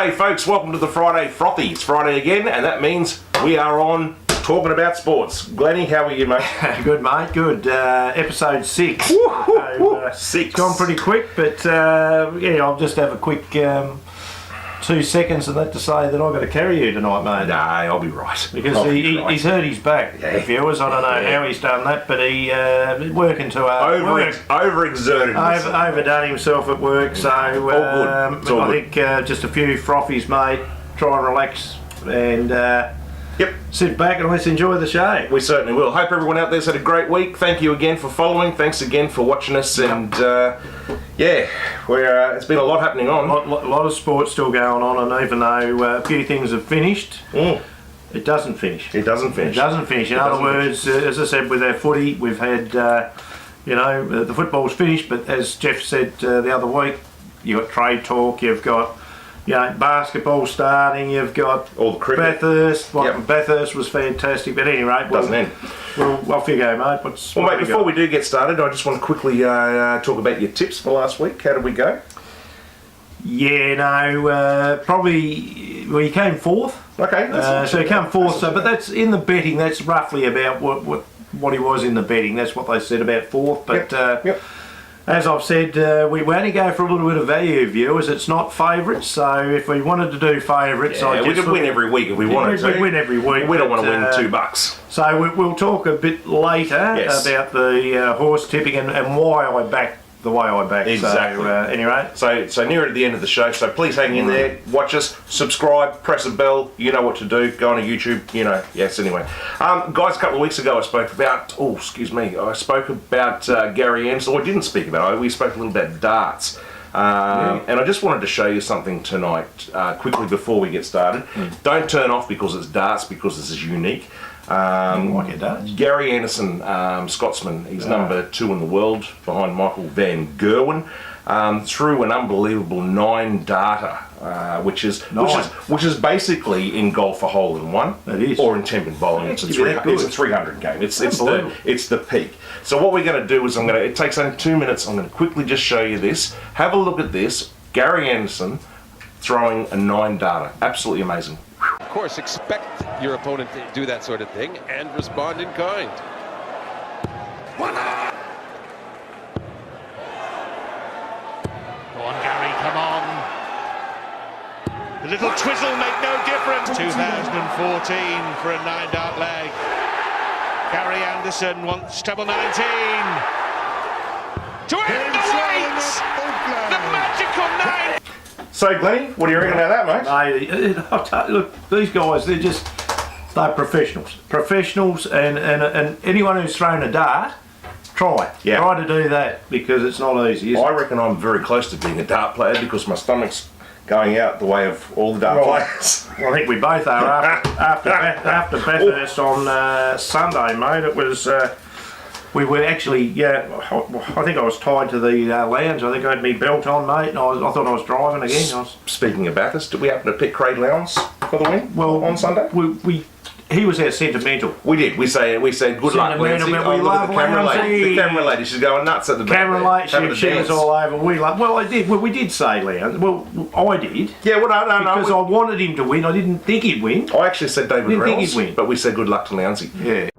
G'day folks, welcome to the Friday Frothy. It's Friday again, and that means we are on talking about sports. Glennie, how are you, mate? Good, mate, good. Episode 6. 6. It's gone pretty quick, but yeah, I'll just have a quick 2 seconds of that to say that I've got to carry you tonight, mate. Nah, I'll be right. Because he's hurt his back, viewers. I don't know how he's done that, but he working too hard. Overexerted himself. Overdone himself at work, so I think just a few frothies, mate. Try and relax and sit back and let's enjoy the show. We certainly will. Hope everyone out there's had a great week. Thank you again for following. Thanks again for watching us. And it's been a lot happening on. A lot of sports still going on, and even though a few things have finished, it doesn't finish. It doesn't finish. It doesn't finish. In other words, as I said, with our footy, we've had, the football's finished, but as Jeff said the other week, you've got trade talk, you've got basketball starting, you've got all the cricket. Bathurst. Bathurst was fantastic, but at any rate, doesn't end. Well, off you go, mate. Mate, before we do get started, I just want to quickly talk about your tips for last week. How did we go? Probably. Well, you came fourth. Okay. So you came fourth. But that's in the betting. That's roughly about what he was in the betting. That's what they said about fourth. But as I've said, we only go for a little bit of value, viewers. It's not favourites, so if we wanted to do favourites, we could win every week if we wanted to. We'd win every week. We don't want to win $2. So we'll talk a bit later about the horse tipping and why I back the way I back. Exactly. So, anyway. So nearer to the end of the show, so please hang in there, watch us, subscribe, press a bell, you know what to do, go on to YouTube, yes, anyway. Guys, a couple of weeks ago I spoke about, Gary Anderson, or I didn't speak about it, we spoke a little about darts. And I just wanted to show you something tonight, quickly before we get started. Don't turn off because it's darts, because this is unique. Gary Anderson, Scotsman, he's number 2 in the world behind Michael Van Gerwen, threw an unbelievable 9 darter, which is basically in golf a hole in one. It is. Or in 10-pin bowling. It's a 300 game. It's the peak. So what we're going to do is it takes only 2 minutes. I'm going to quickly just show you this. Have a look at this. Gary Anderson throwing a 9 darter. Absolutely amazing. Of course, expect your opponent to do that sort of thing and respond in kind. Go on, Gary, come on. The little twizzle make no difference. 2014 for a 9-dart leg. Gary Anderson wants treble 19. To end the wait! The magical 9! So, Glennie, what do you reckon about that, mate? Look, these guys, they're professionals. Professionals, and anyone who's thrown a dart, try to do that, because it's not easy. I reckon I'm very close to being a dart player because my stomach's going out the way of all the dart players. Well, I think we both are. After Bathurst on Sunday, mate, it was... we were actually, I think I was tied to the lounge. I think I had my belt on, mate, and I thought I was driving again. Speaking of Bathurst, did we happen to pick Craig Lowndes for the win on Sunday? He was our sentimental. We did. We said good luck, Lancey. We love the camera lady. The camera lady, she's going nuts at the back. Camera lady, she was all over. We did say Lowndes. Well, I did. Yeah, no. Because I wanted him to win. I didn't think he'd win. I actually said David Reynolds, but we said good luck to Lowndesy. Yeah.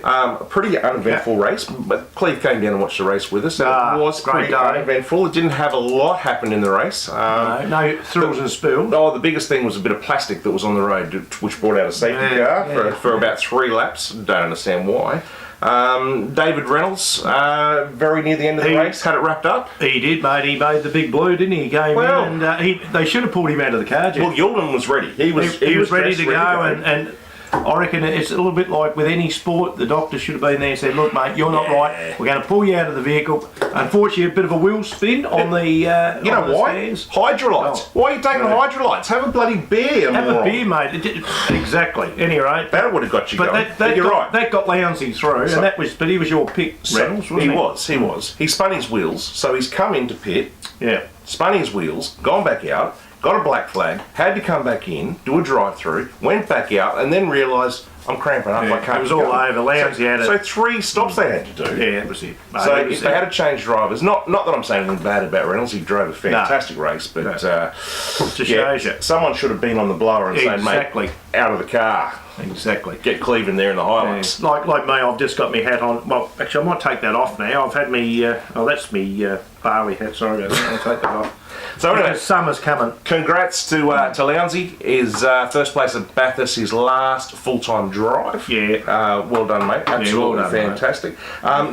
A pretty uneventful race, but Cleve came down and watched the race with us. It was pretty uneventful. It didn't have a lot happen in the race. No thrills and spills. The biggest thing was a bit of plastic that was on the road, which brought out a safety car for about 3 laps. Don't understand why. David Reynolds, very near the end of the race, had it wrapped up. He did, mate. He made the big blue, didn't he? He came in and they should have pulled him out of the car, Jeff. Well, Yulden was ready. He was ready to go, and I reckon it's a little bit like with any sport. The doctor should have been there and said, look, mate, you're not right. We're going to pull you out of the vehicle. Unfortunately, a bit of a wheel spin on the you know why? Stands. Hydrolytes. Why are you taking hydrolytes? Have a bloody beer. Have a beer, mate. Exactly. Anyway. That would have got you going. But you're right. That got Lowndesy through, and that was. But he was your pick, Reynolds, wasn't he? He was. He spun his wheels, so he's come into pit. Yeah. Spun his wheels, gone back out, got a black flag, had to come back in, do a drive-through, went back out, and then realised I'm cramping up. I can't. It was all over. Lousy had it. So 3 stops they had to do. Yeah, that was it. So if they had to change drivers, not that I'm saying anything bad about Reynolds, he drove a fantastic race, but just shows you. Someone should have been on the blower and saying, mate, out of the car. Exactly. Get Cleveland there in the highlights. Yeah. Like me, I've just got my hat on. Well, actually, I might take that off now. I've had me. That's me Barley hat. Sorry about that. I'll take that off. So anyway, summer's coming. Congrats to Lounsey. His first place at Bathurst, his last full-time drive. Yeah. Well done, mate. Absolutely well done, fantastic.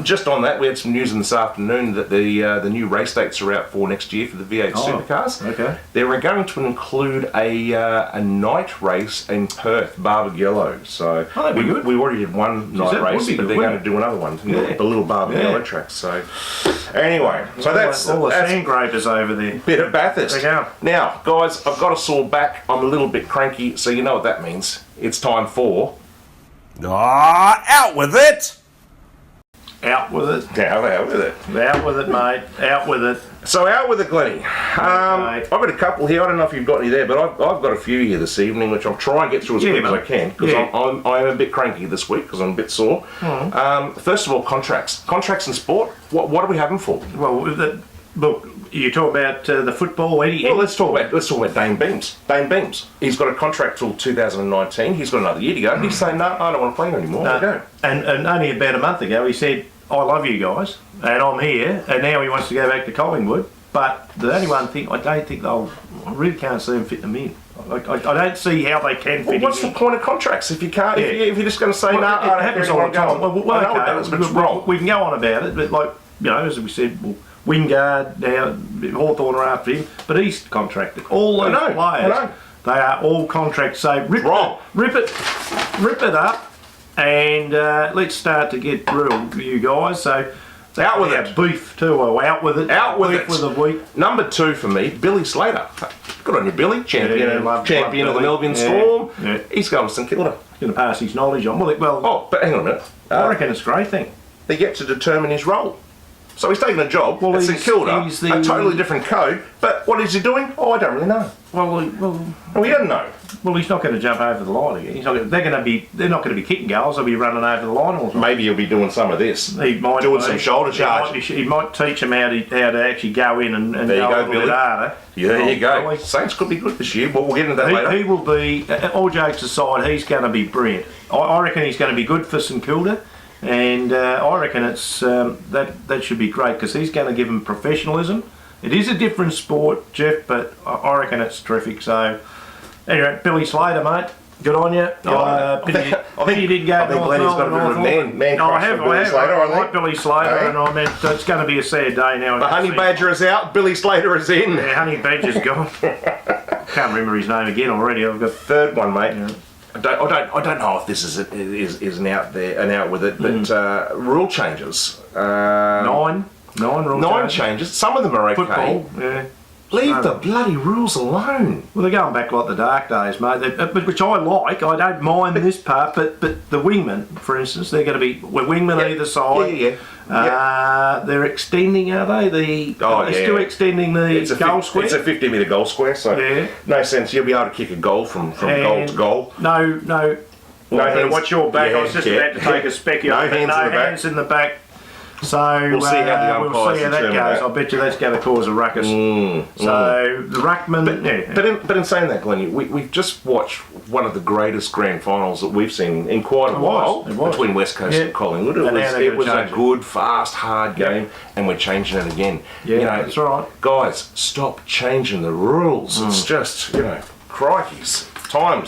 Just on that, we had some news in this afternoon that the new race dates are out for next year for the V8 supercars. Okay. They're going to include a night race in Perth, Barbagallo. So that'd be good. We already did one night race, but they're going to do another one. The little Barbagallo track. So anyway, so that's all the sandgravers over there. Bit of Bathurst. There you go. Now, guys, I've got a sore back. I'm a little bit cranky, so you know what that means. It's time for... out with it! Out with it. Out with it. Out with it, mate. Out with it. So out with it, Glennie. I've got a couple here. I don't know if you've got any there, but I've got a few here this evening, which I'll try and get through as quick as I can, because I'm a bit cranky this week, because I'm a bit sore. First of all, contracts. Contracts in sport, what are we having for? Well, look, you talk about the football, Eddie. Well, let's talk about Dane Beams. Dane Beams. He's got a contract till 2019. He's got another year to go. He's saying, no, I don't want to play anymore. Go. And only about a month ago, he said, I love you guys, and I'm here. And now he wants to go back to Collingwood. But the only one thing, I really can't see him fit them in. I don't see how they can fit what's the point of contracts if you can't? If you're just going to say, no, I don't happens all the time. Well, I know it does, but it's wrong. We can go on about it, but as we said, Wingard, now Hawthorn are after him, but he's contracted. All those players, they are all contracted. So rip it up, and let's start to get real, you guys. So out with it. Beef too. Out with it. Out with beef it. With a week. Number 2 for me, Billy Slater. Good on you, Billy. Champion of the Melbourne Storm. Yeah. He's going to St Kilda. He's going to pass his knowledge on. Well, but hang on a minute. I reckon it's a great thing. They get to determine his role. So he's taking a job at St Kilda, a totally different code. But what is he doing? Oh, I don't really know. We don't know. Well, he's not going to jump over the line again. They're not going to be kicking goals. They'll be running over the line. Or maybe he'll be doing some of this. He might doing some shoulder charge. He might teach them how to actually go in and there go you go, a little bit harder. Yeah, there you go. Saints could be good this year, but we'll get into that later. He will be. All jokes aside, he's going to be brilliant. I reckon he's going to be good for St Kilda. And I reckon it's that should be great because he's going to give them professionalism. It is a different sport, Jeff, but I reckon it's terrific. So, anyway, Billy Slater, mate, good on you. I think you did go. I think Glennie's got a bit of a man crush for Billy Slater. I like Billy Slater, and I mean it's going to be a sad day now. The Honey Badger is out. Billy Slater is in. Yeah, Honey Badger's gone. Can't remember his name again already. I've got third one, mate. Yeah. I don't know if this is an out with it, but rule changes. Nine rule changes. Some of them are okay. Football, yeah. Leave the bloody rules alone. Well, they're going back like the dark days, mate. Which I like. I don't mind this part, but the wingmen, for instance, they're going to be wingmen either side. Yeah. They're extending, are they? They're still extending the goal square. It's a 50-metre goal square, so no sense. You'll be able to kick a goal from goal to goal. No. Hands. Watch your back. I was just about to take a specky. No hands in the back. So we'll see how that goes. I bet you that's going to cause a ruckus. So the ruckman, But in saying that, Glenn, we've just watched one of the greatest grand finals that we've seen in quite a while between West Coast and Collingwood. It was a good, fast, hard game, and we're changing it again. Yeah, that's right. Guys, stop changing the rules. It's just, crikeys. Time.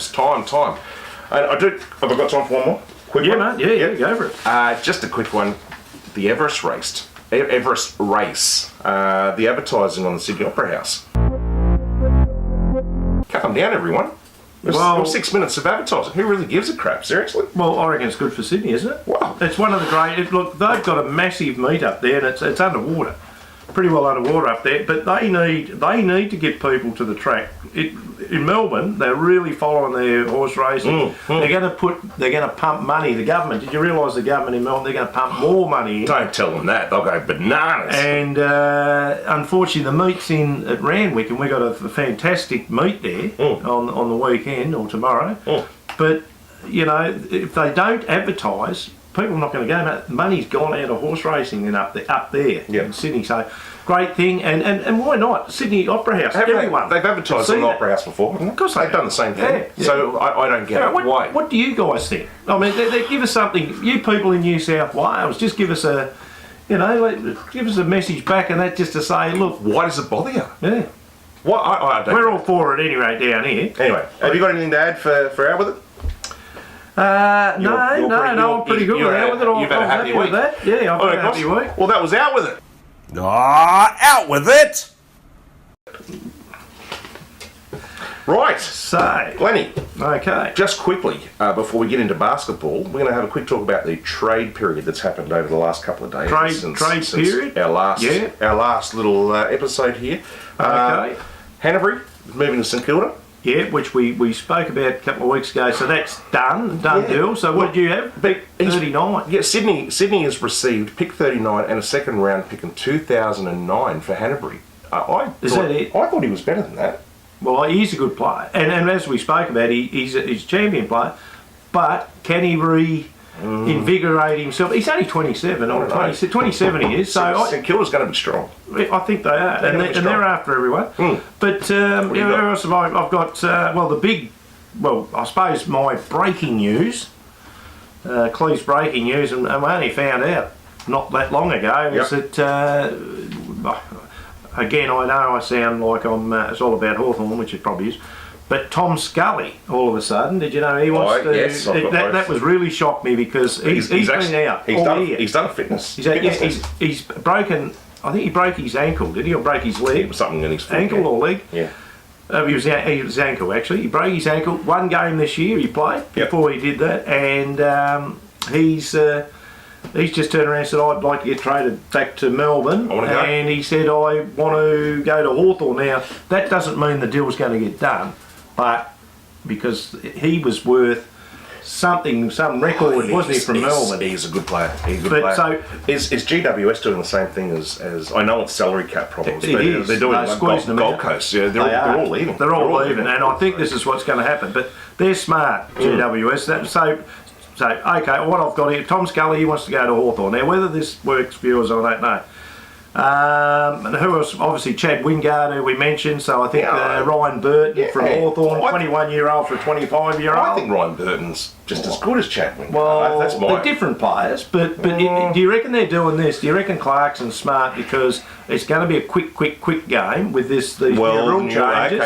And have I got time for one more? Quick one? Mate. Yeah, go for it. Just a quick one. The Everest race. The advertising on the Sydney Opera House. Calm down, everyone. It was 6 minutes of advertising. Who really gives a crap? Seriously? Well, I reckon it's good for Sydney, isn't it? Wow. It's one of the great... Look, they've got a massive meet up there, and it's underwater. pretty well underwater up there. But they need to get people to the track. In Melbourne, they're really following their horse racing. They're going to pump money. The government. Did you realise the government in Melbourne? They're going to pump more money in. Don't tell them that. They'll go bananas. And unfortunately, the meet's in at Randwick, and we've got a fantastic meet there on the weekend or tomorrow. But you know, if they don't advertise, people are not going to go. Money's gone out of horse racing and up there in Sydney. So great thing, and why not? Sydney Opera House. Everyone they've advertised on the Opera House before, haven't they? Of course they've done the same thing. Yeah. So I don't get it. Why? What do you guys think? I mean, they give us something. You people in New South Wales, just give us a, give us a message back, and that just to say, look, why does it bother you? Yeah. What? I don't. We're all for it anyway down here. Anyway, have you got anything to add for Al with it? No, I'm pretty good with it. You've had a happy week. That. Yeah, I've had a happy week. Well, that was Out With It. Out with it! Right, so Glennie. Okay. Just quickly, before we get into basketball, we're going to have a quick talk about the trade period that's happened over the last couple of days. Trade period? Our last little episode here. Okay. Hanbury moving to St Kilda. Yeah, which we spoke about a couple of weeks ago, so that's done deal. So what did you have? Pick 39. Yeah, Sydney has received pick 39 and a second round pick in 2009 for Hanbury. Is that it? I thought he was better than that. Well, he's a good player, and as we spoke about, he's a champion player, but can he reinvigorate himself? He's only 27 or 27 he is, so St Kilda's going to be strong. I think they are, and they're after everyone. But where else have I've got? I suppose my breaking news, Cleve's breaking news, and we only found out not that long ago, is that. Again, I know I sound like it's all about Hawthorn, which it probably is, but Tom Scully, all of a sudden, did you know he wants to? Yes, that was really shocked me because he's been out all year. He's done a fitness. He's broken. I think he broke his ankle. Did he, or break his leg? It was something in his foot, ankle or leg? Yeah. He was ankle actually. He broke his ankle. One game this year he played before he did that, and he's just turned around and said, I'd like to get traded back to Melbourne. And he said, I want to go to Hawthorn. Now, that doesn't mean the deal's going to get done, but because he was worth something, some record, wasn't he, from Melbourne? He's a good player. So, is GWS doing the same thing as I know it's salary cap problems, but they're doing like Gold Coast. Yeah, they're all leaving. They're all leaving, and I think this is what's going to happen. But they're smart, GWS. So, okay, what I've got here, Tom Scully, he wants to go to Hawthorn. Now, whether this works for yours, I don't know. And who else? Obviously, Chad Wingard, who we mentioned. So, I think Ryan Burton from Hawthorn, 21-year-old for a 25-year-old. I think Ryan Burton's just as good as Chad Wingard. Well, they're different players, but do you reckon they're doing this? Do you reckon Clarkson's smart because it's going to be a quick game with these rule changes?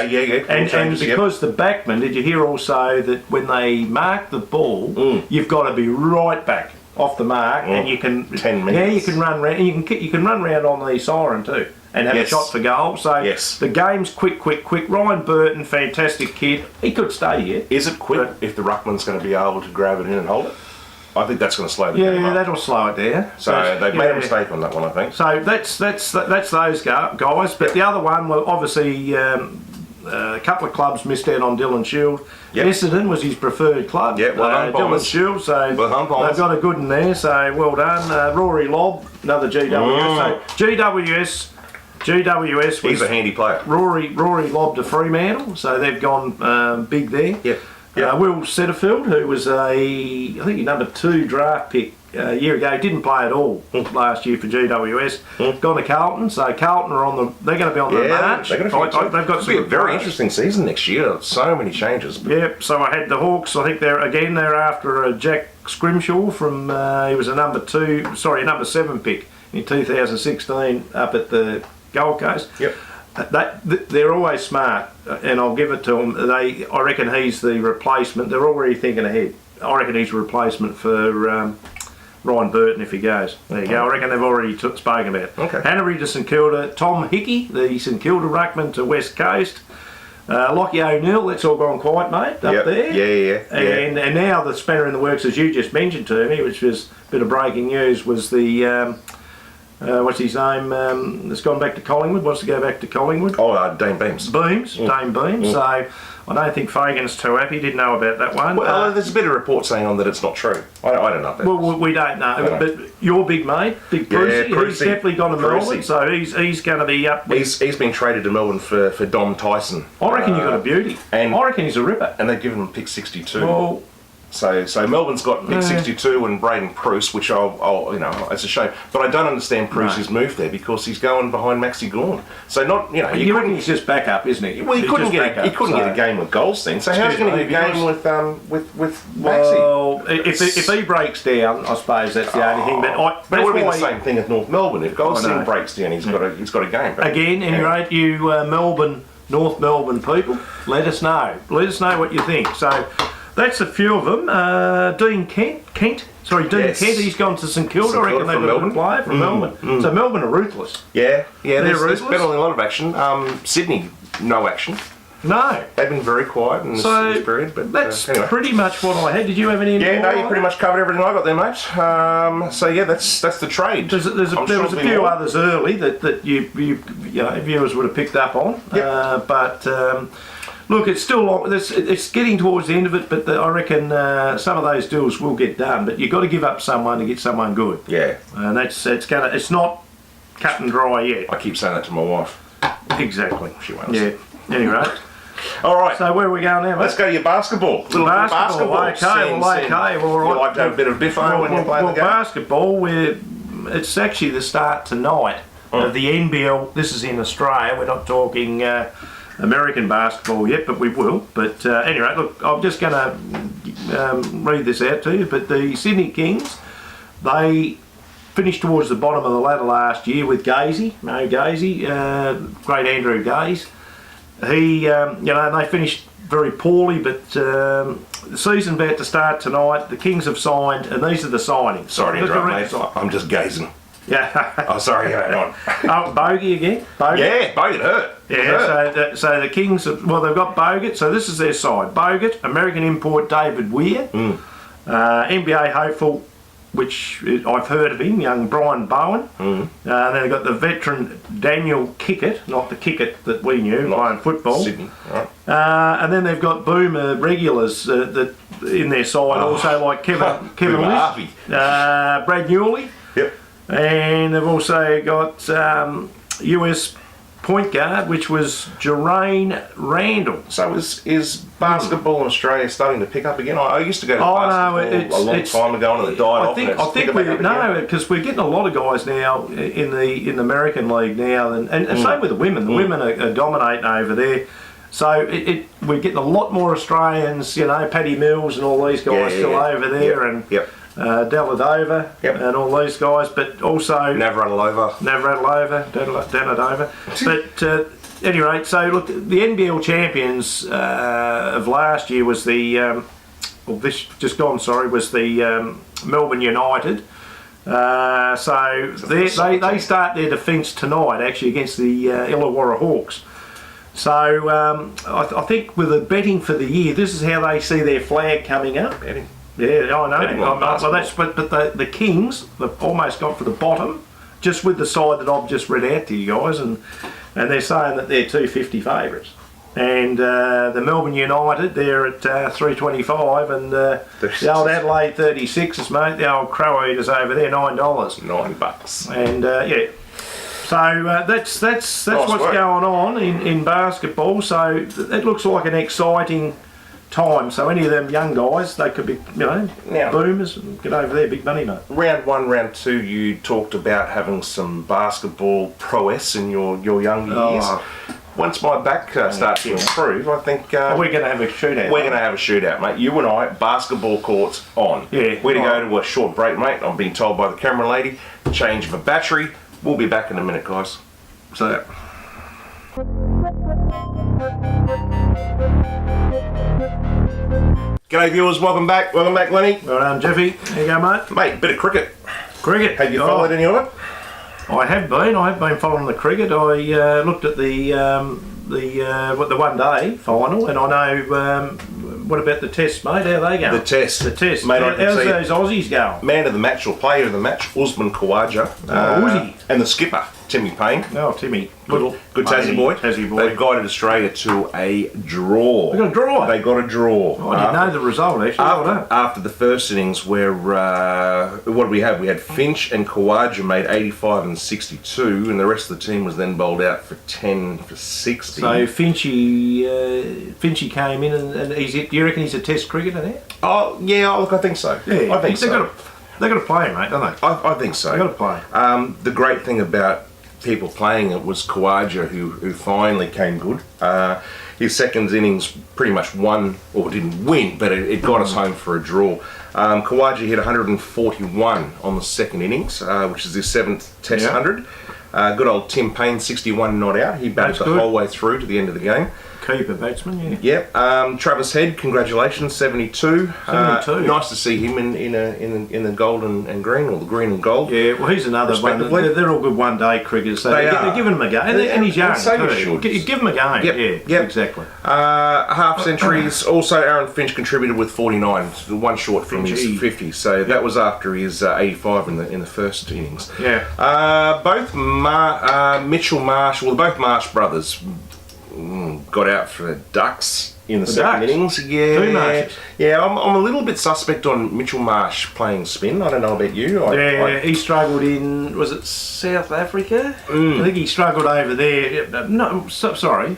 And because the backman, did you hear also that when they mark the ball, you've got to be right back off the mark, and you can 10 minutes. Yeah, you can run around, and you can run around on the siren too, and have a shot for goal. So the game's quick. Ryan Burton, fantastic kid. He could stay here. Is it quick if the ruckman's going to be able to grab it in and hold it? I think that's going to slow the game up. Yeah, that'll slow it down. So they've made a mistake on that one, I think. So that's those guys. But the other one, well, obviously. A couple of clubs missed out on Dylan Shield. Essendon was his preferred club. Dylan Shield, so they've got a good in there, so well done. Rory Lobb, another GWS. So GWS was... He's a handy player. Rory Lobb to Fremantle, so they've gone big there. Will Setterfield, who was I think a number 2 draft pick a year ago, didn't play at all last year for GWS. Gone to Carlton, so Carlton are they're going to be on the march. They've got to be a very interesting season next year. So many changes. Yep. So I had the Hawks. I think they're after Jack Scrimshaw from he was a number 7 pick in 2016 up at the Gold Coast. Yep. They're always smart, and I'll give it to them. I reckon he's the replacement. They're already thinking ahead. I reckon he's a replacement for Ryan Burton if he goes. There you go. I reckon they've already spoken about it. Okay. Hanbury to St Kilda. Tom Hickey, the St Kilda ruckman to West Coast. Lockie O'Neill, that's all gone quiet, mate, up there. Yeah. And now the spanner in the works, as you just mentioned to me, which was a bit of breaking news, was the what's his name, has gone back to Collingwood, wants to go back to Collingwood. Oh, Dane Beams. Dame Beams. So I don't think Fagan's too happy, didn't know about that one. Well, there's a bit of report saying on that it's not true. I don't know that. Well, we don't know. But your big mate, Big Prusy, he's definitely gone to Melbourne, so he's going to be up. He's been traded to Melbourne for Dom Tyson. I reckon you've got a beauty. And I reckon he's a ripper. And they've given him pick 62. Well, So Melbourne's got pick 62 and Braden Pruce, which I'll it's a shame. But I don't understand Pruce's move there because he's going behind Maxi Gawn. So you reckon he's just back up, isn't he? Well, he couldn't get a game with Goldstein. So how's he going to get a game with Maxi? Well, if he breaks down, I suppose that's the only thing. But it would be the same thing with North Melbourne. If Goldstein breaks down, he's got a game. But, again, anyway, you North Melbourne people, let us know. Let us know what you think. So. That's a few of them. Dean Kent. Kent, he's gone to St Kilda. I reckon they've got a good player from Melbourne. So Melbourne are ruthless. Yeah, there's been a lot of action. Sydney, no action. No. They've been very quiet in this period. But that's anyway. Pretty much what I had. Did you have any? Yeah, no, you pretty much covered everything I got there, mate. So yeah, that's the trade. There was a few others early that you viewers would have picked up on. Yep. Look, it's still long. It's getting towards the end of it, but I reckon some of those deals will get done. But you've got to give up someone to get someone good. Yeah, and it's not cut and dry yet. I keep saying that to my wife. Exactly. She won't. Yeah. Anyway. All right. So where are we going now, mate? Let's go to your basketball. Basketball. Okay. Well, right. You like to have a bit of biffo when you're playing the game. Basketball. It's actually the start tonight of the NBL. This is in Australia. We're not talking. American basketball yet, but we will. But anyway, look, I'm just going to read this out to you. But the Sydney Kings, they finished towards the bottom of the ladder last year with great Andrew Gaze. They finished very poorly, but the season's about to start tonight. The Kings have signed, and these are the signings. Sorry to interrupt, mate. I'm just gazing. Yeah. Oh, sorry, hang on. Oh, Bogey again? Bogut? Yeah, Bogut hurt. Yeah, so the Kings, they've got Bogut, so this is their side. Bogut, American import David Weir, NBA hopeful, which I've heard of him, young Brian Bowen. Then they've got the veteran Daniel Kickett, not the Kickett that we knew, playing football. Sydney, right. And then they've got Boomer regulars that in their side, also like Kevin List, Brad Newley. Yep. And they've also got US point guard, which was Jermaine Randall. So is basketball in Australia starting to pick up again? I used to go to basketball a long time ago and it died off. I think because we're getting a lot of guys now in the American League now, and same with the women. The women are dominating over there. So we're getting a lot more Australians, Paddy Mills and all these guys over there, and Deladova and all these guys, but also Navratilova. But at any rate, so look, the NBL champions of last year was the Melbourne United. So they start their defence tonight, actually, against the Illawarra Hawks. So I think with the betting for the year, this is how they see their flag coming up. Betting. Yeah, I know. But the Kings, they've almost got for the bottom, just with the side that I've just read out to you guys, and they're saying that they're 250 favourites. And the Melbourne United, they're at 325, and the old Adelaide 36ers, mate, the old Crow Eaters over there, $9. $9. And so that's nice what's going on in basketball. So it looks like an exciting time. So any of them young guys, they could be, boomers and get over there, big money, mate. Round 1, round 2, you talked about having some basketball prowess in your younger years. Once my back starts to improve, I think we're going to have a shootout. We're going to have a shootout, mate. You and I, basketball courts on. Yeah. We're to go to a short break, mate. I'm being told by the camera lady. Change of a battery. We'll be back in a minute, guys. So. G'day viewers, welcome back, Lenny. Well done, Jeffy. There you go, mate. Mate, bit of cricket. Have you followed any of it? I have been following the cricket. I looked at the the one day final, and I know. What about the test, mate? How are they going? The test, mate. I can How's see those Aussies going? Man of the match or player of the match, Usman Khawaja, Aussie. and the skipper Timmy Payne. Oh, Timmy, Good Tassie boy. Tassie boy. They've guided Australia to a draw. They got a draw. They got a draw. Oh, I didn't know the result actually. After the first innings, where what did we have? We had Finch and Khawaja made 85 and 62, and the rest of the team was then bowled out for 10 for 60. So Finchy came in, and do you reckon he's a Test cricketer there? Oh yeah, look, I think so. Yeah, I think so. They've got to play him, mate, don't they? I think so. They've got to play. The great thing about people playing it was Khawaja, who finally came good. His second innings pretty much won, or didn't win, but it got us home for a draw. Khawaja hit 141 on the second innings, which is his 7th Test 100. Good old Tim Payne, 61 not out. He batted the whole way through to the end of the game. Keeper batsman, yeah. Yep. Travis Head, congratulations, 72. 72. Nice to see him in the gold and green, or the green and gold. Yeah, well, he's another one. They're all good one-day cricketers, so they're giving him a go. And he's young, too. Give him a go. Yep. Yeah, exactly. Half centuries. Also, Aaron Finch contributed with 49, one short from his 50. So that was after his 85 in the first innings. Yeah. Both Mitchell Marsh, both Marsh brothers got out for the Ducks in the second innings. Yeah, 2 Marshes. Yeah. I'm a little bit suspect on Mitchell Marsh playing spin. I don't know about you. He struggled in, was it South Africa? I think he struggled over there. No, sorry,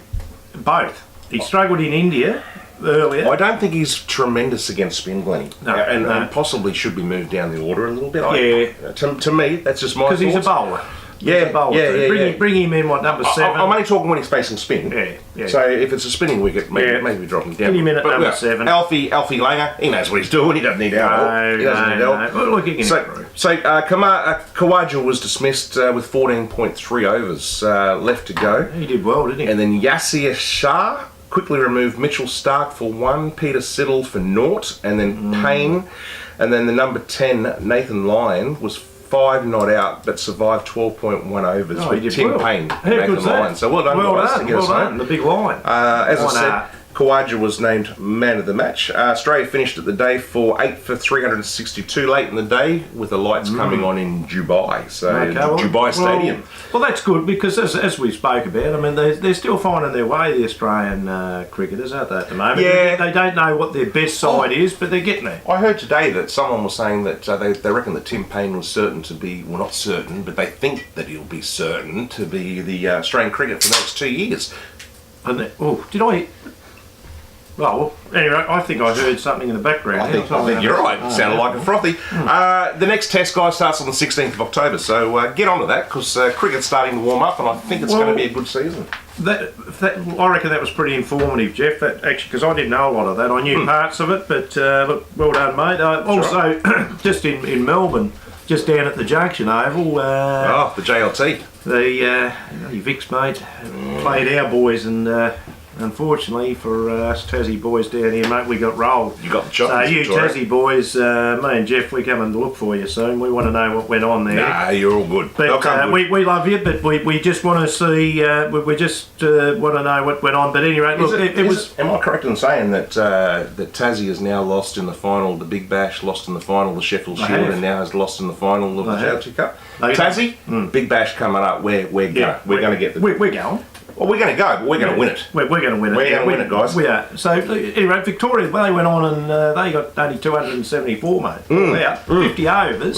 both. He struggled in India earlier. I don't think he's tremendous against spin, Glennie. No, and possibly should be moved down the order a little bit. To me, that's just my thoughts. Because he's a bowler. Yeah. Bring him in, number 7? I'm only talking when he's facing spin. Yeah. So if it's a spinning wicket, maybe drop him down. Give him in at number 7. Alfie Langer, he knows what he's doing. He doesn't need our help. He doesn't need help. Well, look, he can Khawaja was dismissed with 14.3 overs left to go. He did well, didn't he? And then Yasir Shah quickly removed Mitchell Stark for 1, Peter Siddle for 0, and then Payne, and then the number 10 Nathan Lyon was 5 not out, but survived 12.1 overs with Tim Payne, Nathan Lyon. So well done, guys. Well done, the big line. As I said, Khawaja was named man of the match. Australia finished at the day for 8 for 362 late in the day, with the lights coming on in Dubai. So Dubai Stadium. Well, that's good, because as we spoke about, I mean, they're still finding their way, the Australian cricketers, aren't they, at the moment? Yeah. They don't know what their best side is, but they're getting there. I heard today that someone was saying that they reckon that Tim Payne was certain to be, well, not certain, but they think that he'll be certain to be the Australian cricket for the next 2 years. And did I... Well, anyway, I think I heard something in the background. I think you're right. Sounded like a frothy. The next test, guys, starts on the 16th of October, so get on to that, because cricket's starting to warm up, and I think it's going to be a good season. I reckon that was pretty informative, Jeff. Because I didn't know a lot of that. I knew parts of it, but look, well done, mate. Also, just in Melbourne, just down at the Junction Oval. The JLT. The Vicks, mate, played our boys, and unfortunately for us Tassie boys down here, mate, we got rolled. You got the chop. So you Tassie boys, me and Jeff, we're coming to look for you soon. We want to know what went on there. Nah, you're all good. But we love you, but we just want to see, we just want to know what went on. But anyway, look, it was... Am I correct in saying that that Tassie has now lost in the final, the Big Bash lost in the final, the Sheffield Shield, and now has lost in the final of the JLT Cup? Tassie, Big Bash coming up, we're going to get the... We're going. Well, we're going to go, but we're going to win it. We're going to win it. We're going to win it, guys. We are. So, anyway, Victoria, they went on and they got only 274, mate. 50 overs.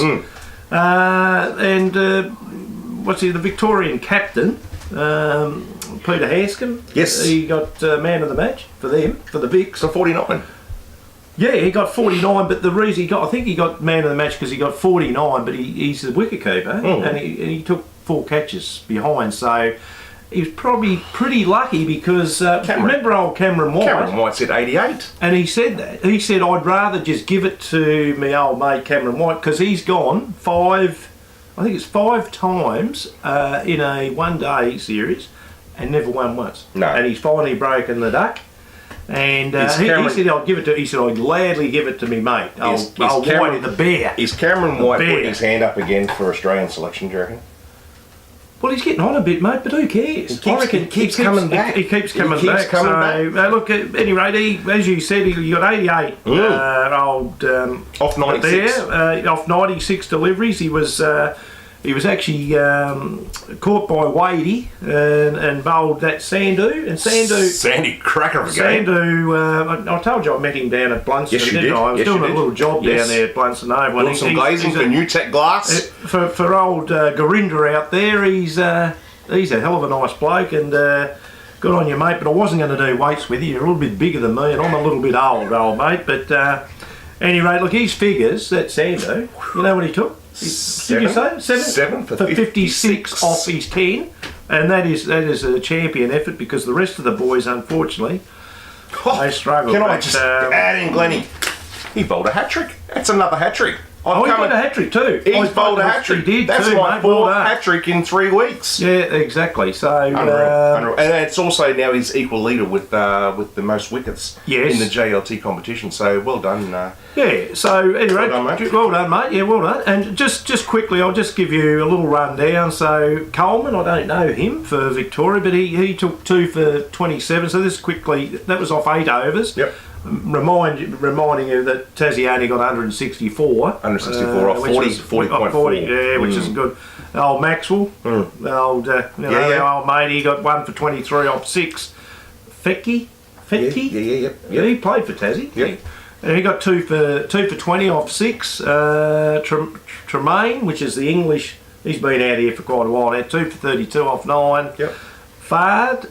And the Victorian captain, Peter Hanscom? Yes. He got man of the match for them, for the Vicks. So 49. Yeah, he got 49, but the reason I think he got man of the match because he got 49, but he's the wicketkeeper, and he took 4 catches behind, so... He was probably pretty lucky because remember old Cameron White? Cameron White said 88. And he said that. He said, I'd rather just give it to my old mate Cameron White because he's gone 5 times in a one-day series and never won once. No. And he's finally broken the duck. And he said, I'd gladly give it to me mate, old Whitey the bear. Is Cameron White putting his hand up again for Australian selection, do you reckon? Well, he's getting on a bit, mate, but who cares? He keeps coming back. He keeps coming back. Look, at any rate, as you said, he got 88 off 96. Off 96 deliveries. He was actually caught by Wadey and bowled that Sandhu. And Sandy cracker of a game. Sandhu, I told you I met him down at Blunston, yes, didn't I? I was doing a little job down there at Blunston Oval. Doing some glazing for New Tech Glass. For old Gurinder out there, he's a hell of a nice bloke, and good on you, mate. But I wasn't going to do weights with you. You're a little bit bigger than me, and I'm a little bit old mate. But anyway, look, his figures, that Sandhu, you know what he took? Did you say? Seven for 56 off his 10, and that is a champion effort, because the rest of the boys, unfortunately, they struggle. Can I just add in, Glennie? He bowled a hat-trick. That's another hat-trick. He bowled a hat-trick too. He's bowled a hat-trick. He did. That's too, my mate. fourth hat-trick in 3 weeks. Yeah, exactly. So, unreal. And it's also now his equal leader with the most wickets in the JLT competition. So well done. Yeah. So anyway, well done, mate. Yeah, well done. And just quickly, I'll just give you a little rundown. So Coleman, I don't know him for Victoria, but he took 2 for 27. So this quickly, that was off 8 overs. Yep. Reminding you that Tassie only got 164. 164 off 40.4. Yeah, which isn't good. Old Maxwell, old mate, he got 1 for 23 off 6. Fecky? Yeah, he played for Tassie. Yeah. And he got 2 for 20 off 6. Tremaine, which is the English, he's been out here for quite a while now, 2 for 32 off 9. Yep. Forward.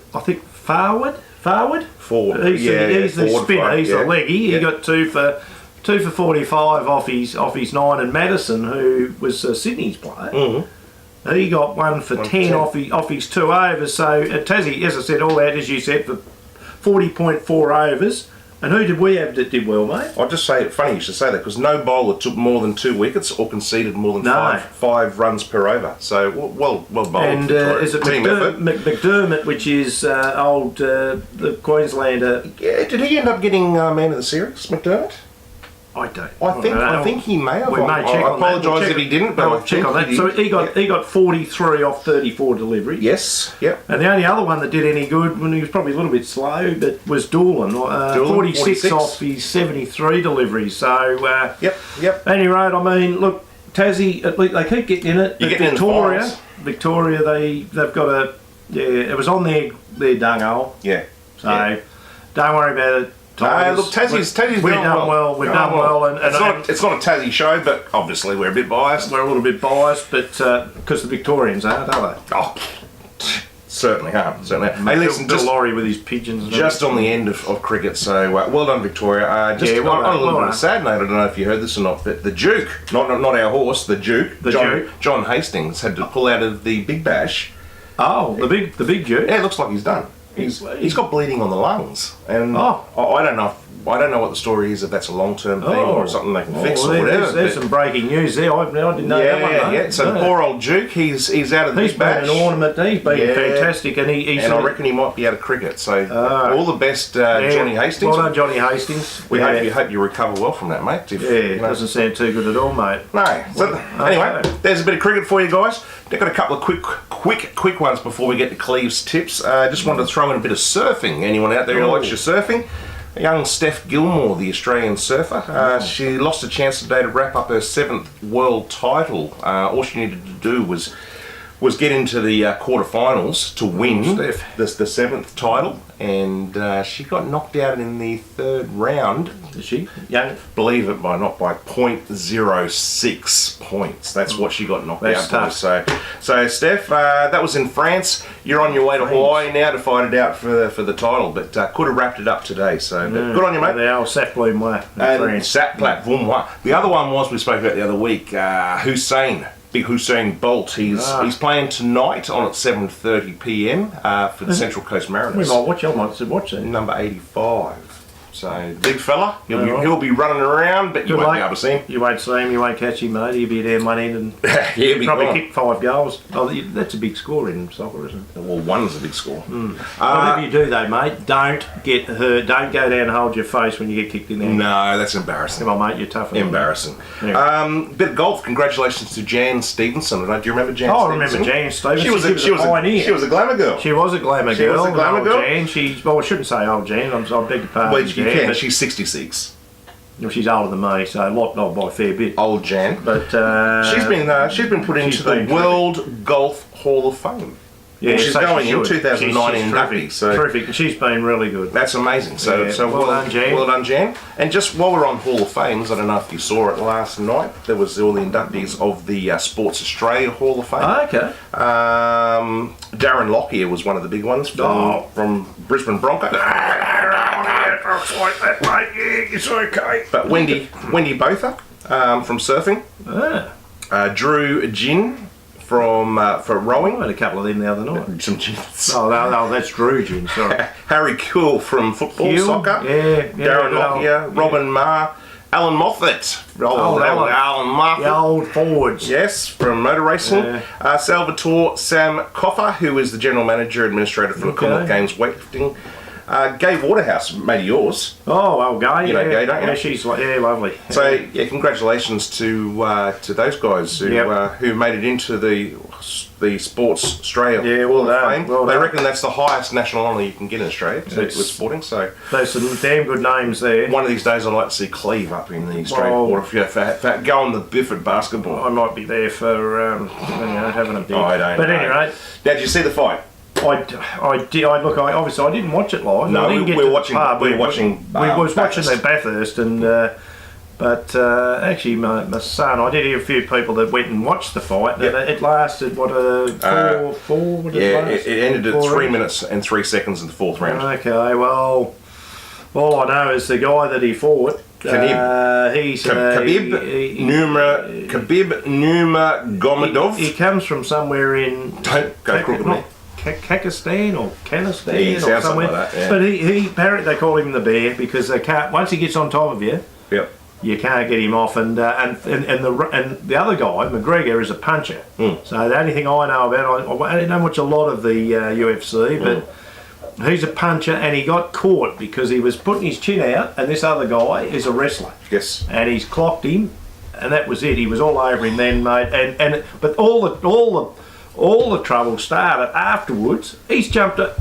Forward. He's the spinner. He's the leggy. He got 2 for 45 off his 9. And Madison, who was Sydney's player, he got 1 for 10 off his 2 overs. So Tassie, as I said, all out as you said for 40.4 overs. And who did we have that did well, mate? I'll just say it. Funny you should say that, because no bowler took more than 2 wickets or conceded more than five runs per over. So well bowled. And is it McDermott, which is the Queenslander? Yeah, did he end up getting man of the series, McDermott? I don't. I think he may have. We may check I apologise if he didn't, but I'll check on that. So he got 43 off 34 deliveries. Yes. Yep. And the only other one that did any good, when he was probably a little bit slow, but was Doolan. 46 off his 73 deliveries. So yep. Anyway, I mean, look, Tassie, at least they keep getting in it. You're getting Victoria, they've got it was on their dunghole. Yeah. So don't worry about it. No, look, Tassie's we've done well. We've done well, and it's not a Tassie show, but obviously we're a bit biased. We're a little bit biased, but because the Victorians aren't, are they? Oh, certainly aren't. Hey, listen, just Laurie with his pigeons. And just on the end of cricket, so well done, Victoria. On a little bit of a sad note, I don't know if you heard this or not, but the Duke, not our horse, the Duke, John Hastings, had to pull out of the Big Bash. Oh, the big Duke. Yeah, it looks like he's done. He's got bleeding on the lungs, and I don't know what the story is, if that's a long-term thing or something they can fix or whatever. There's some breaking news there. I didn't know that one. Yeah. So poor old Duke, he's out of the Big Bash. He's been an ornament. He's been fantastic, and I reckon he might be out of cricket. So all the best, Johnny Hastings. Well done, Johnny Hastings. We hope you recover well from that, mate. It doesn't sound too good at all, mate. No. So, anyway, there's a bit of cricket for you guys. I've got a couple of quick ones before we get to Cleve's tips. Just wanted to throw in a bit of surfing. Anyone out there who likes your surfing? Young Steph Gilmore, the Australian surfer, she lost a chance today to wrap up her 7th world title. All she needed to do was get into the quarterfinals to win the 7th title, and she got knocked out in the 3rd round. Did she? Young, believe it by 0.06 points. That's what she got knocked out by. So Steph, that was in France. You're on your way to Hawaii now to fight it out for the title, but could have wrapped it up today. So but good on you, mate. The old Saploom way. Saplat Vumwa. The other one we spoke about the other week. Big Hussein Bolt. He's playing tonight on at 7:30 p.m. For the Central Coast Mariners. We might watch. I might watch it. Number 85. So, big fella. He'll be running around, but you won't be able to see him. You won't see him, you won't catch him, mate. He'll be down one end and he'll probably kick 5 goals. Oh, that's a big score in soccer, isn't it? Well, one's a big score. Whatever you do, though, mate, don't get hurt. Don't go down and hold your face when you get kicked in there. No, that's embarrassing. Come on, mate, you're tough. Embarrassing. Yeah. Bit of golf. Congratulations to Jan Stevenson. Do you remember Jan Stevenson? I remember Jan Stevenson. She was a pioneer. She was a glamour girl. She was a glamour girl. Was a glamour girl. Jan, I shouldn't say old Jan. I beg your pardon. Well, you can. She's 66. Well, she's older than me, so not by a fair bit. Old Jan. But she's been put into the World Golf Hall of Fame. Yeah, she's going in 2019 inductee. So terrific, and she's been really good. That's amazing. So well done, Jan. Well done, Jan. And just while we're on Hall of Fames, I don't know if you saw it last night. There was all the inductees of the Sports Australia Hall of Fame. Oh, okay. Darren Lockyer was one of the big ones from Brisbane Broncos. It's okay. But Wendy Botha from surfing. Drew Gin for rowing. I had a couple of them the other night. Some gins. Oh, no, that's Drew Gin, sorry. Harry Kuehl from football, soccer. Yeah. Darren Lockyer, Robin Marr, Alan Moffat. Alan Moffat. The old forwards. Yes, from motor racing. Salvatore Sam Coffer, who is the general manager administrator for the Commonwealth Games weightlifting. Gay Waterhouse, mate of yours. Oh, well, Gay. You know Gay, don't you? Yeah, she's lovely. So, congratulations to those guys who made it into the Sports Australia Hall of Fame. Well, they reckon that's the highest national honour you can get in Australia with sporting. So there's some damn good names there. One of these days I'd like to see Cleve up in the Australia, or if you go on the Bifford basketball. I might be there for having a beer. I don't know. But anyway, now, did you see the fight? I did. Obviously, I didn't watch it live. No, we were watching. We was watching the Bathurst, and actually, my son. I did hear a few people that went and watched the fight. And it lasted what four. It ended at 3 minutes and 3 seconds in the fourth round. Okay, well, all I know is the guy that he fought. He's Khabib Nurmagomedov. He comes from somewhere in. Don't go crooked me. Kakistan or Kanistan or somewhere. Like that, yeah. But he apparently they call him the bear because they can't. Once he gets on top of you, you can't get him off. And the other guy, McGregor, is a puncher. So the only thing I know about, I don't watch a lot of the UFC, but he's a puncher, and he got caught because he was putting his chin out, and this other guy is a wrestler. Yes. And he's clocked him, and that was it. He was all over him then, mate. But all the trouble started afterwards. He's jumped at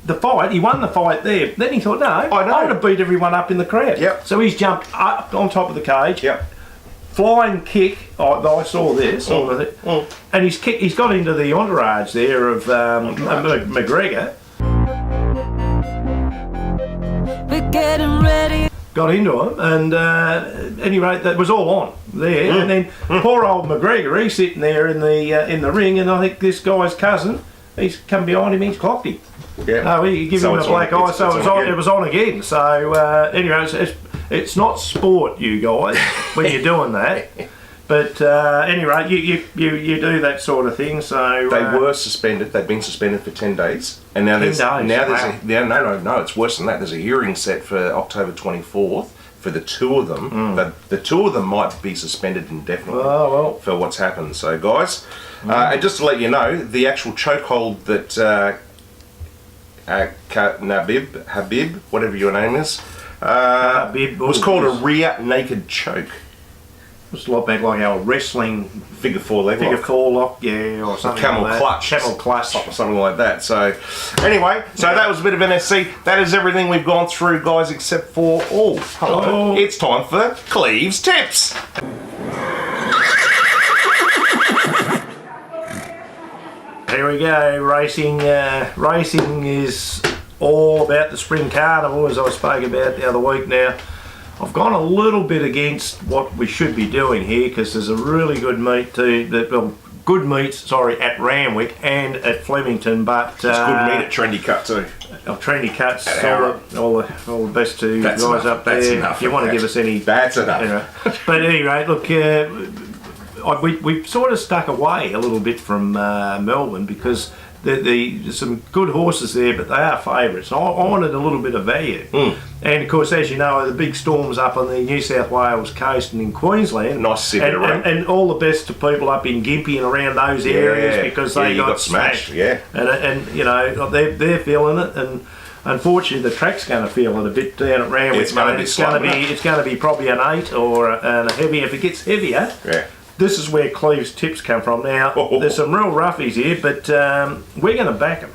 the fight. He won the fight there. Then he thought, no, I'm going to beat everyone up in the crowd. Yep. So he's jumped up on top of the cage. Yep. Flying kick. I saw this. And he's got into the entourage there of McGregor. We're getting ready. Got into him, and anyway, that was all on there. And then poor old McGregor, he's sitting there in the ring, and I think this guy's cousin, he's come behind him, he's clocked him. Yeah. No, he gave him a black eye, so it was on again. So anyway, it's not sport, you guys, when you're doing that. But anyway, you do that sort of thing. So they were suspended. They've been suspended for 10 days, and now there's no. It's worse than that. There's a hearing set for October 24th for the two of them. The two of them might be suspended indefinitely for what's happened. So guys, and just to let you know, the actual chokehold that Khabib, whatever your name is, was called a rear naked choke. It's a lot back like our wrestling figure four lock, or something camel like that. clutch, or something like that. So, anyway, that was a bit of NSC. That is everything we've gone through, guys, except for it's time for Cleve's tips. Here we go. Racing is all about the spring carnival, as I spoke about the other week. Now, I've gone a little bit against what we should be doing here because there's a really good meet at Randwick and at Flemington, but it's good meat at Trendy Cut too. Trendy Cuts, all the best to guys up there. That's enough. If you want to give us any, that's enough. But anyway, look, we sort of stuck away a little bit from Melbourne because there's some good horses there, but they are favourites. I wanted a little bit of value. And of course, as you know, the big storms up on the New South Wales coast and in Queensland. Nice to see a bit of rain. And all the best to people up in Gympie and around those areas because they got smashed. Yeah. And you know, they're feeling it. And unfortunately, the track's going to feel it a bit down at Randwick. It's going to be probably an 8 or a heavy. If it gets heavier, this is where Cleve's tips come from. Now, there's some real roughies here, but we're going to back them.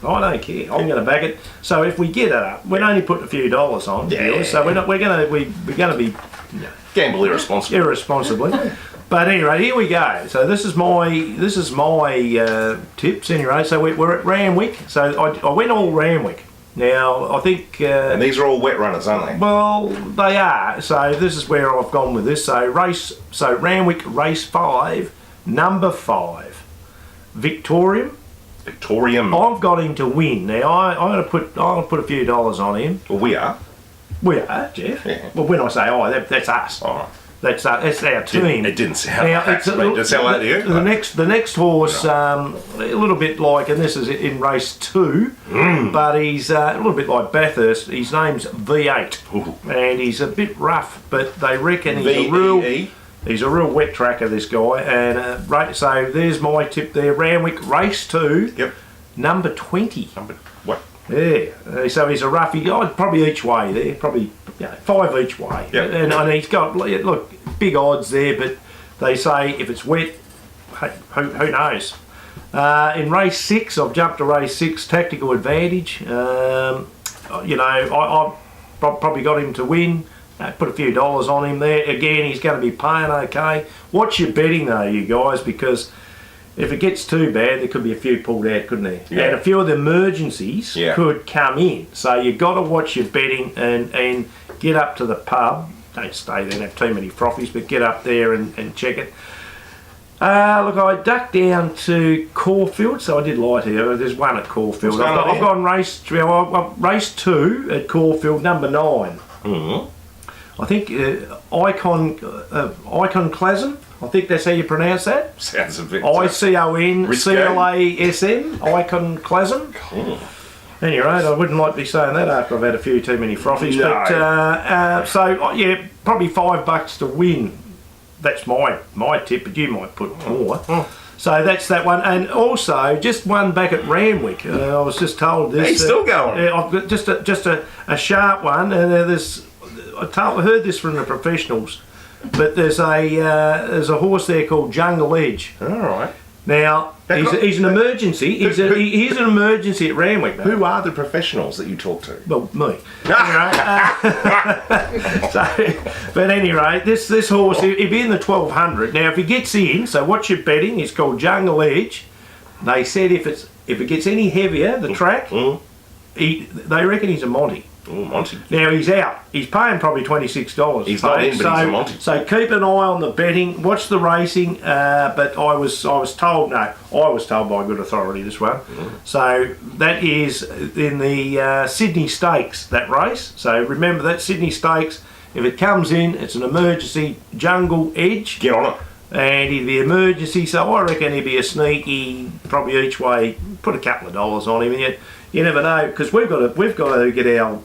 I don't care. I'm going to back it. So if we get it up, we're only putting a few dollars on. So we're going to be gamble irresponsibly. But anyway, here we go. So this is my tips anyway. So we're at Randwick. So I went all Randwick. Now I think. And these are all wet runners, aren't they? Well, they are. So this is where I've gone with this. So Randwick race 5, number 5, Victorium. I've got him to win. Now I'm gonna put a few dollars on him. Well, we are, Jeff. Yeah. Well, when I say that's us. All right. That's our team. It didn't sound like that. Did it sound like you? The next horse, a little bit like, and this is in race 2, but he's a little bit like Bathurst. His name's V8, and he's a bit rough, but they reckon he's a real wet tracker, this guy. And so there's my tip there. Randwick race 2, number 20. What? Yeah, so he's a roughie. I'd probably each way there, probably 5 each way. Yep. And he's got, look, big odds there, but they say if it's wet, who knows? In race 6, I've jumped to race 6, Tactical Advantage. I've probably got him to win. Put a few dollars on him there. Again, he's going to be paying okay. Watch your betting though, you guys, because if it gets too bad, there could be a few pulled out, couldn't there? Yeah. And a few of the emergencies could come in. So you've got to watch your betting and get up to the pub. Don't stay there and have too many frothies, but get up there and check it. Look, I ducked down to Caulfield, so I did lie to you. There's one at Caulfield. I've gone race 2 at Caulfield, number 9. Mm-hmm. I think Iconoclasm. I think that's how you pronounce that. Sounds a bit. ICONCLASM. Iconoclasm. Cool. Anyway, I wouldn't like to be saying that after I've had a few too many frothies. No. But probably $5 to win. That's my tip, but you might put more. So that's that one, and also just one back at Randwick. I was just told this. He's still going. I've got just a sharp one, and I heard this from the professionals, but there's a horse there called Jungle Edge. All right. Now he's an emergency. He's an emergency at Randwick. Though. Who are the professionals that you talk to? Well, me. But anyway, this horse, he'll be in the 1200. Now, if he gets in, so what you're betting is called Jungle Edge. They said if it gets any heavier, the track, they reckon he's a Monty. Oh, Monty. Now he's out. He's paying probably $26. He's not in, but he's a Monty. So keep an eye on the betting. Watch the racing. But I was told by a good authority this one. So that is in the Sydney Stakes, that race. So remember that Sydney Stakes. If it comes in, it's an emergency. Jungle Edge. Get on it. And he'd be emergency. So I reckon he'd be a sneaky. Probably each way. Put a couple of dollars on him. And you never know, because we've got to get our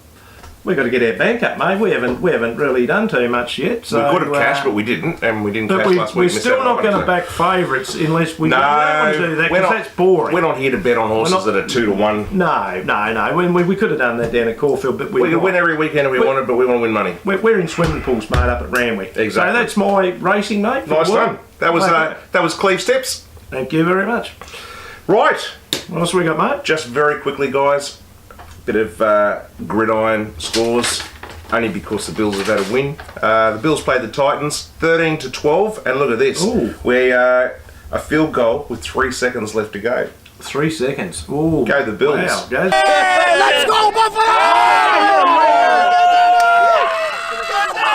bank up, mate. We haven't really done too much yet. So, we could have cashed, but we didn't, and we didn't cash last week. We're still not going to back favourites unless we don't want to do that, because that's boring. We're not here to bet on horses that are 2 to 1. No. We could have done that down at Caulfield, but we can win every weekend if we wanted, but we want to win money. We're in swimming pools, mate, up at Randwick. Exactly. So that's my racing, mate. Nice done. That was Cleve's tips. Thank you very much. Right. What else have we got, mate? Just very quickly, guys. Bit of gridiron scores, only because the Bills have had a win. The Bills played the Titans 13-12, and look at this. We a field goal with 3 seconds left to go. 3 seconds. Ooh. Go the Bills. Wow. Let's go, Buffalo!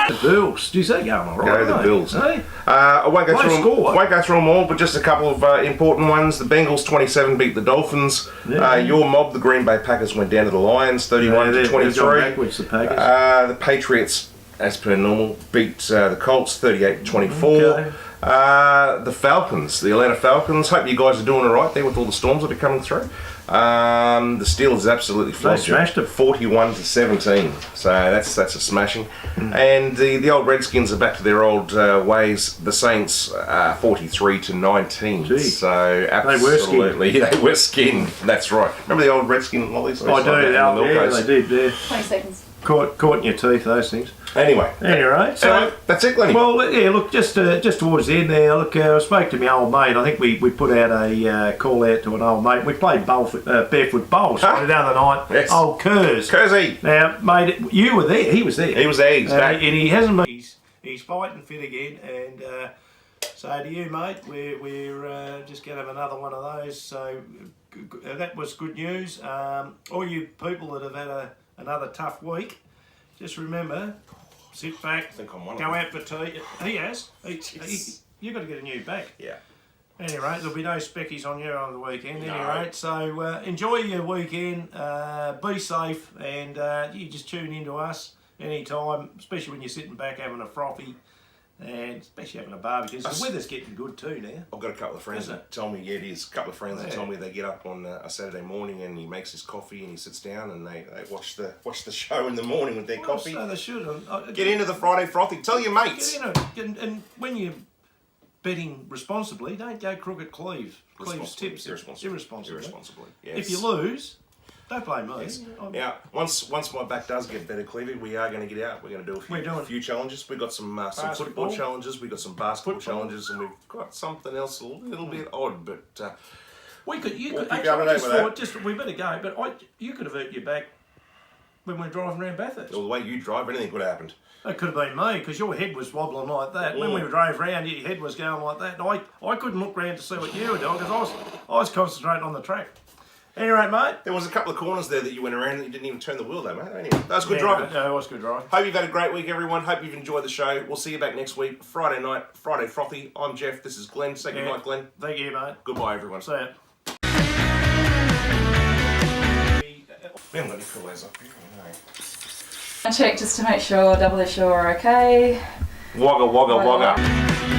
The Bills. Geez, they're going all right. Go the Bills. Hey? I won't go through them all, but just a couple of important ones. The Bengals 27 beat the Dolphins. Your mob, the Green Bay Packers, went down to the Lions 31-23. Backwards, the Packers. The Patriots, as per normal, beat the Colts 38-24. The Falcons, the Atlanta Falcons. Hope you guys are doing all right there with all the storms that are coming through. The Steelers absolutely flogged They smashed it, 41-17. So that's a smashing. And the old Redskins are back to their old ways. The Saints 43-19. Gee. So absolutely, they were skinned. That's right. Remember the old Redskin lollies? I do. Yeah, they did. Yeah. 20 seconds. Caught in your teeth, those things. Anyway, so that's it, Glennie. well, yeah. Look, just towards the end there. Look, I spoke to my old mate. I think we put out a call out to an old mate. We played barefoot bowls the other night. Yes. Old Curzy. Now, mate, you were there. He was there. He was there. He's back. And he hasn't been. He's fighting fit again. And so to you, mate, we're just going to have another one of those. So that was good news. All you people that have had another tough week, just remember, sit back, go out for tea. He has. You've got to get a new back. Yeah. Anyway, there'll be no speckies on you over the weekend. No. Anyway, so enjoy your weekend. Be safe, and you just tune into us anytime, especially when you're sitting back having a frothy, and especially having a barbecue. The weather's getting good too now. I've got a couple of friends that tell me, it is. A couple of friends that tell me they get up on a Saturday morning and he makes his coffee and he sits down and they watch the show in the morning with their coffee. So they should. Get into the Friday Frothy. Tell your mates. Get in it. And when you're betting responsibly, don't go crooked Cleve's tips. Irresponsibly. Yes. If you lose, don't blame me. Yes. Now, once my back does get better, Clevie, we are going to get out. We're going to do a few challenges. We've got some football challenges, we've got some basketball challenges, and we've got something else a little bit odd, but we better go. But you could have hurt your back when we were driving around Bathurst. well, the way you drive, anything could have happened. That could have been me, because your head was wobbling like that. When we drove round, your head was going like that. And I couldn't look round to see what you were doing, because I was concentrating on the track. Anyway, mate. There was a couple of corners there that you went around and you didn't even turn the wheel though, mate. Anyway, that was good driving. Yeah, it was good driving. Hope you've had a great week, everyone. Hope you've enjoyed the show. We'll see you back next week, Friday night, Friday Frothy. I'm Jeff. This is Glenn. Say goodnight, Glenn. Thank you, mate. Goodbye, everyone. See ya. We haven't got any coolers up here. I check just to make sure, double assure we're okay. Wagga, wagga, wagga.